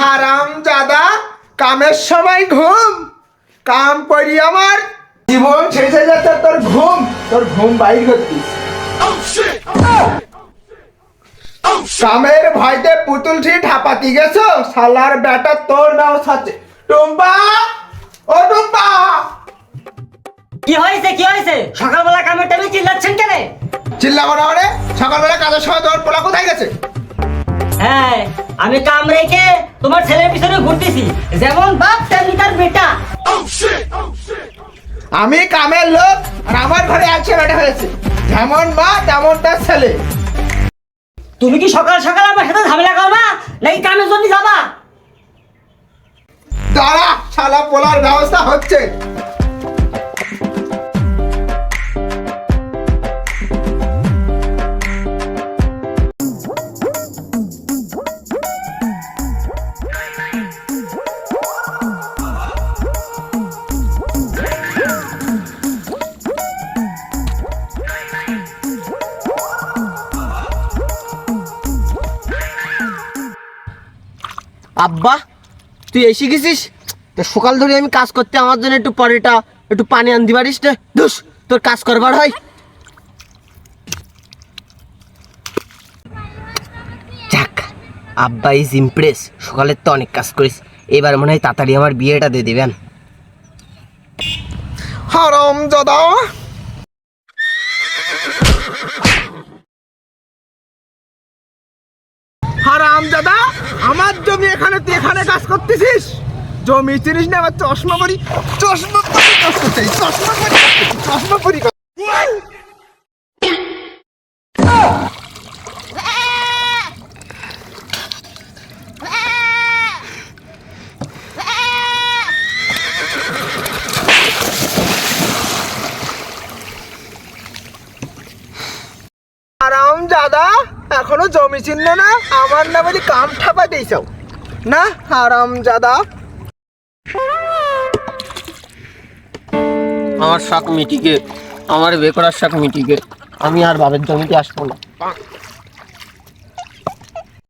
হারাম জাদা, কামের সময় ঘুম, কাম করি আমার জীবন শেষ হয়ে যাচ্ছে, তোর ঘুম বাইর করতিস। কামের ভয়তে পুতুল ঠিক হাঁপাতি গেছো, শালার বেটা তোর নাও সাথে। টুম্পা, ও টুম্পা। কি হয়েছে সকালবেলা কামের টাইমে চিল্লাচ্ছেন কেন? চিল্লাবো না মানে? সকালবেলা কাজের সময় তোর পোলা কোথায় গেছে? হ্যাঁ, আমি কাম রেখে তোমার ছেলের পিছনে ঘুরতেছি, যেমন বাপ তেমনি তার বেটা। আমি কামের লোক আর আমার ঘরে আছে বেটা হয়েছে, যেমন মা তেমন তার ছেলে। তুমি কি সকাল সকাল আমার সাথে ঝামেলা করবা নাকি কামের জন্য যাবা? দাঁড়া, শালা পোলার ব্যবস্থা হচ্ছে। আব্বা, তুই এসে গেছিস? তো সকাল ধরে আমি কাজ করতে, আমার জন্য একটু পরেটা একটু পানি আনতে পারিস রে? ধুস, তোর কাজ করবার হয়। যাক, আব্বা ইজ ইমপ্রেস। সকালের তো অনেক কাজ করিস, এবার মনে হয় তাড়াতাড়ি আমার বিয়েটা দিয়ে দেবেন। হারাম জাদা, হারাম জাদা, আমার জমি এখানে, তুই এখানে কাজ করতেছিস? জমি চিনিস না? আমার চশমা পরি কাজ করতে, চশমা পরি। হারাম জাদা, এখনো জমি চিহ্ন না, আমার না বলি কাম ঠাপা দিয়েছাও না? হারাম জাদা, আমার শখ মিটিকে, আমার বিয়ে করার শখ মিটিকে, আমি আর বাবার জমিতে আসবো না।